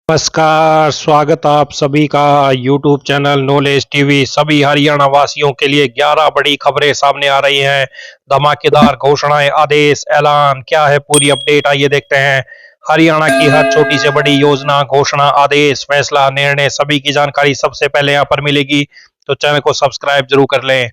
नमस्कार, स्वागत आप सभी का यूट्यूब चैनल नॉलेज टीवी। सभी हरियाणा वासियों के लिए 11 बड़ी खबरें सामने आ रही हैं। धमाकेदार घोषणाएं, आदेश, ऐलान, क्या है पूरी अपडेट, आइए देखते हैं। हरियाणा की हर छोटी से बड़ी योजना, घोषणा, आदेश, फैसला, निर्णय, सभी की जानकारी सबसे पहले यहाँ पर मिलेगी। तो चैनल को सब्सक्राइब जरूर कर लें।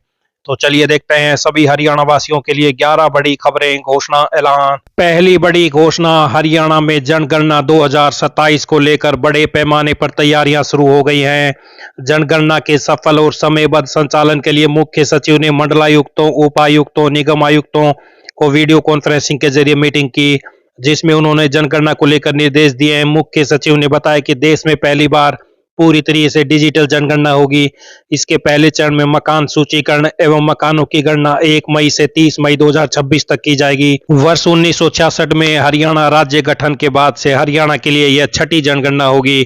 तो चलिए देखते हैं सभी हरियाणा वासियों के लिए 11 बड़ी खबरें, घोषणा, ऐलान। पहली बड़ी घोषणा, हरियाणा में जनगणना 2027 को लेकर बड़े पैमाने पर तैयारियां शुरू हो गई हैं। जनगणना के सफल और समयबद्ध संचालन के लिए मुख्य सचिव ने मंडलायुक्तों, उपायुक्तों, निगम आयुक्तों को वीडियो कॉन्फ्रेंसिंग के जरिए मीटिंग की, जिसमें उन्होंने जनगणना को लेकर निर्देश दिए हैं। मुख्य सचिव ने बताया कि देश में पहली बार पूरी तरीके से डिजिटल जनगणना होगी। इसके पहले चरण में मकान सूचीकरण एवं मकानों की गणना 1 मई से 30 मई 2026 तक की जाएगी। वर्ष 1966 में हरियाणा राज्य गठन के बाद से हरियाणा के लिए यह छठी जनगणना होगी।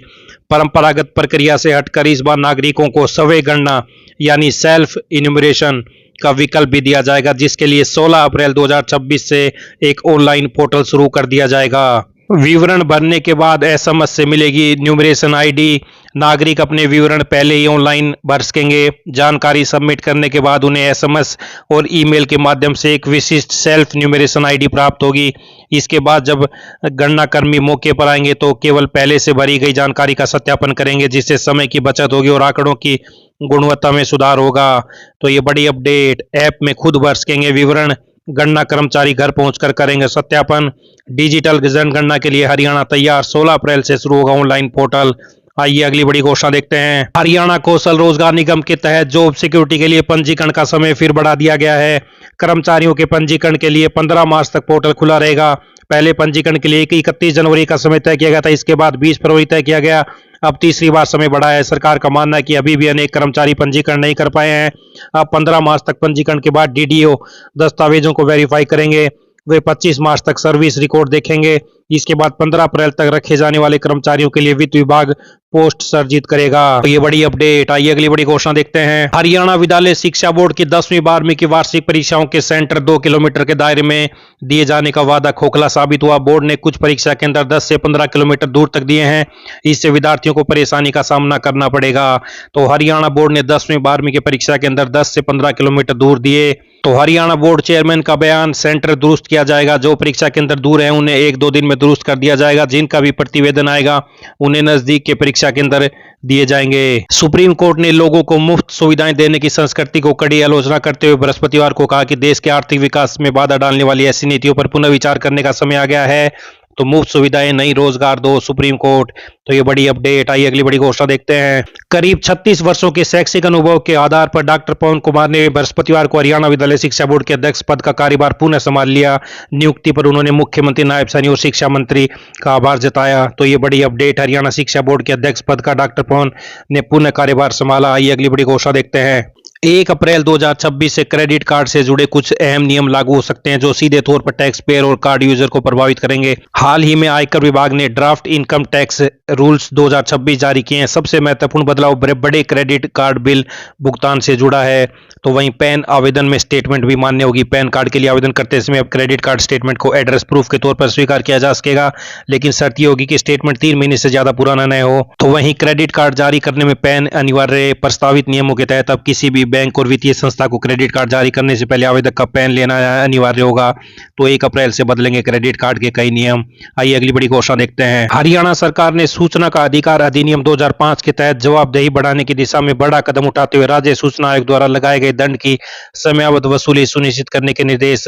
परंपरागत प्रक्रिया से हटकर इस बार नागरिकों को स्वयं गणना यानी सेल्फ इन्यूमरेशन का विकल्प भी दिया जाएगा, जिसके लिए 16 अप्रैल 2026 से एक ऑनलाइन पोर्टल शुरू कर दिया जाएगा। विवरण भरने के बाद एसएमएस से मिलेगी न्यूमरेशन आईडी। नागरिक अपने विवरण पहले ही ऑनलाइन भर सकेंगे। जानकारी सबमिट करने के बाद उन्हें एसएमएस और ईमेल के माध्यम से एक विशिष्ट सेल्फ न्यूमरेशन आईडी प्राप्त होगी। इसके बाद जब गणना कर्मी मौके पर आएंगे तो केवल पहले से भरी गई जानकारी का सत्यापन करेंगे, जिससे समय की बचत होगी और आंकड़ों की गुणवत्ता में सुधार होगा। तो ये बड़ी अपडेट, ऐप में खुद भर सकेंगे विवरण, गणना कर्मचारी घर पहुंचकर करेंगे सत्यापन। डिजिटल जनगणना के लिए हरियाणा तैयार, 16 अप्रैल से शुरू होगा ऑनलाइन पोर्टल। आइए अगली बड़ी घोषणा देखते हैं। हरियाणा कौशल रोजगार निगम के तहत जॉब सिक्योरिटी के लिए पंजीकरण का समय फिर बढ़ा दिया गया है। कर्मचारियों के पंजीकरण के लिए 15 मार्च तक पोर्टल खुला रहेगा। पहले पंजीकरण के लिए 31 जनवरी का समय तय किया गया था, इसके बाद 20 फरवरी तय किया गया। अब तीसरी बार समय बढ़ा है। सरकार का मानना है कि अभी भी अनेक कर्मचारी पंजीकरण नहीं कर पाए हैं। अब 15 मार्च तक पंजीकरण के बाद डीडीओ दस्तावेजों को वेरीफाई करेंगे। वे 25 मार्च तक सर्विस रिकॉर्ड देखेंगे। इसके बाद 15 अप्रैल तक रखे जाने वाले कर्मचारियों के लिए वित्त विभाग पोस्ट सर्जित करेगा। तो ये बड़ी अपडेट। आइए अगली बड़ी घोषणा देखते हैं। हरियाणा विद्यालय शिक्षा बोर्ड की 10वीं 12वीं की वार्षिक परीक्षाओं के सेंटर 2 किलोमीटर के दायरे में दिए जाने का वादा खोखला साबित हुआ। बोर्ड ने कुछ परीक्षा केंद्र 10 से 15 किलोमीटर दूर तक दिए हैं। इससे विद्यार्थियों को परेशानी का सामना करना पड़ेगा। तो हरियाणा बोर्ड ने 10वीं 12वीं की परीक्षा केंद्र 10 से 15 किलोमीटर दूर दिए। तो हरियाणा बोर्ड चेयरमैन का बयान, सेंटर दुरुस्त किया जाएगा। जो परीक्षा केंद्र दूर है उन्हें 1-2 दिन में दुरुस्त कर दिया जाएगा। जिनका भी प्रतिवेदन आएगा उन्हें नजदीक के परीक्षा केंद्र दिए जाएंगे। सुप्रीम कोर्ट ने लोगों को मुफ्त सुविधाएं देने की संस्कृति को कड़ी आलोचना करते हुए बृहस्पतिवार को कहा कि देश के आर्थिक विकास में बाधा डालने वाली ऐसी नीतियों पर पुनर्विचार करने का समय आ गया है। तो मुफ्त सुविधाएं नहीं, रोजगार दो, सुप्रीम कोर्ट। तो ये बड़ी अपडेट। आइए अगली बड़ी घोषणा देखते हैं। करीब 36 वर्षों के शैक्षिक अनुभव के आधार पर डॉक्टर पवन कुमार ने बृहस्पतिवार को हरियाणा विद्यालय शिक्षा बोर्ड के अध्यक्ष पद का कार्यभार पुनः संभाल लिया। नियुक्ति पर उन्होंने मुख्यमंत्री, नायब सैनी और शिक्षा मंत्री का आभार जताया। तो ये बड़ी अपडेट। हरियाणा शिक्षा बोर्ड के अध्यक्ष पद का डॉक्टर पवन ने पुनः कार्यभार संभाला। आइए अगली बड़ी घोषणा देखते हैं। 1 अप्रैल 2026 से क्रेडिट कार्ड से जुड़े कुछ अहम नियम लागू हो सकते हैं, जो सीधे तौर पर टैक्स पेयर और कार्ड यूजर को प्रभावित करेंगे। हाल ही में आयकर विभाग ने ड्राफ्ट इनकम टैक्स रूल्स 2026 जारी किए हैं। सबसे महत्वपूर्ण बदलाव बड़े क्रेडिट कार्ड बिल भुगतान से जुड़ा है। तो वहीं पैन आवेदन में स्टेटमेंट भी मान्य होगी। पैन कार्ड के लिए आवेदन करते समय अब क्रेडिट कार्ड स्टेटमेंट को एड्रेस प्रूफ के तौर पर स्वीकार किया जा सकेगा, लेकिन शर्त यह होगी कि स्टेटमेंट 3 महीने से ज्यादा पुराना न हो। तो वहीं क्रेडिट कार्ड जारी करने में पैन अनिवार्य। प्रस्तावित नियमों के तहत अब किसी भी बैंक और वित्तीय संस्था को क्रेडिट कार्ड जारी करने से पहले आवेदक का पैन लेना अनिवार्य होगा। तो 1 अप्रैल से बदलेंगे क्रेडिट कार्ड के कई नियम। आइए अगली बड़ी घोषणा देखते हैं। हरियाणा सरकार ने सूचना का अधिकार अधिनियम 2005 के तहत जवाबदेही बढ़ाने की दिशा में बड़ा कदम उठाते हुए राज्य सूचना आयोग द्वारा लगाए गए दंड की समयावधि वसूली सुनिश्चित करने के निर्देश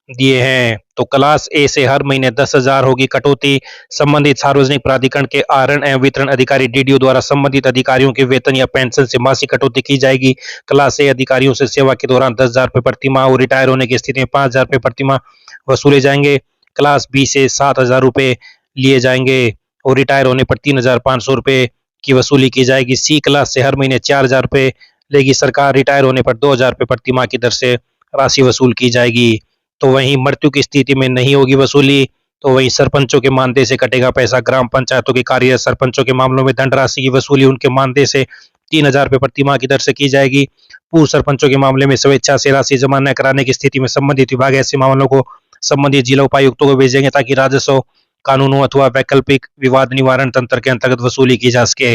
दिए हैं। तो क्लास ए से हर महीने 10,000 होगी कटौती। संबंधित सार्वजनिक प्राधिकरण के आहरण एवं वितरण अधिकारी डीडीओ द्वारा संबंधित अधिकारियों के वेतन या पेंशन से मासिक कटौती की जाएगी। क्लास ए अधिकारियों से सेवा के दौरान 10,000 रुपये प्रति माह और रिटायर होने की स्थिति में 5,000 रुपये प्रति माह वसूले जाएंगे। क्लास बी से 7,000 रुपये लिए जाएंगे और रिटायर होने पर 3,500 रुपये की वसूली की जाएगी। सी क्लास से हर महीने 4,000 रुपये लेगी सरकार। रिटायर होने पर 2,000 रुपये प्रति माह की दर से राशि वसूल की जाएगी। तो वहीं मृत्यु की स्थिति में नहीं होगी वसूली। तो वहीं सरपंचों के मानदेय से कटेगा पैसा। ग्राम पंचायतों के कार्यरत सरपंचों के मामलों में दंड राशि की वसूली उनके मानदेय से 3,000 रुपये प्रति माह की दर से की जाएगी। पूर्व सरपंचों के मामले में स्वेच्छा से राशि जमा न कराने की स्थिति में संबंधित विभाग ऐसे मामलों को संबंधित जिला उपायुक्तों को भेजेंगे, ताकि राजस्व कानूनों अथवा वैकल्पिक विवाद निवारण तंत्र के अंतर्गत वसूली की जा सके।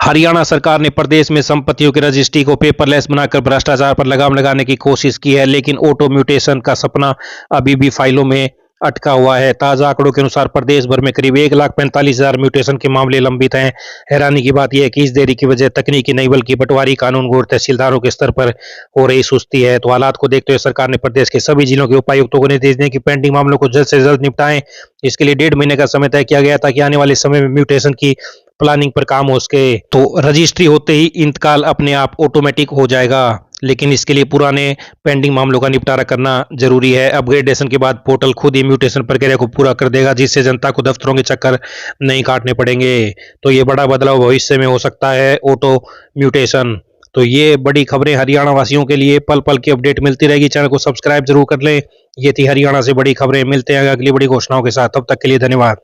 हरियाणा सरकार ने प्रदेश में संपत्तियों की रजिस्ट्री को पेपरलेस बनाकर भ्रष्टाचार पर लगाम लगाने की कोशिश की है, लेकिन ऑटो म्यूटेशन का सपना अभी भी फाइलों में अटका हुआ है। ताजा आंकड़ों के अनुसार प्रदेश भर में करीब 1,45,000 म्यूटेशन के मामले लंबित हैं। हैरानी की बात यह है कि इस देरी की वजह तकनीकी नहीं बल्कि पटवारी, कानूनगो और तहसीलदारों के स्तर पर हो रही सुस्ती है। तो हालात को देखते हुए सरकार ने प्रदेश के सभी जिलों के उपायुक्तों को निर्देश दिए कि पेंडिंग मामलों को जल्द से जल्द निपटाएं। इसके लिए 1.5 महीने का समय तय किया गया ताकि आने वाले समय में म्यूटेशन की प्लानिंग पर काम हो सके। तो रजिस्ट्री होते ही इंतकाल अपने आप ऑटोमेटिक हो जाएगा, लेकिन इसके लिए पुराने पेंडिंग मामलों का निपटारा करना जरूरी है। अपग्रेडेशन के बाद पोर्टल खुद ही म्यूटेशन प्रक्रिया को पूरा कर देगा, जिससे जनता को दफ्तरों के चक्कर नहीं काटने पड़ेंगे। तो ये बड़ा बदलाव भविष्य में हो सकता है, ऑटो म्यूटेशन। तो ये बड़ी खबरें हरियाणा वासियों के लिए, पल पल की अपडेट मिलती रहेगी। चैनल को सब्सक्राइब जरूर कर लें। ये थी हरियाणा से बड़ी खबरें। मिलते हैं अगली बड़ी घोषणाओं के साथ, तब तक के लिए धन्यवाद।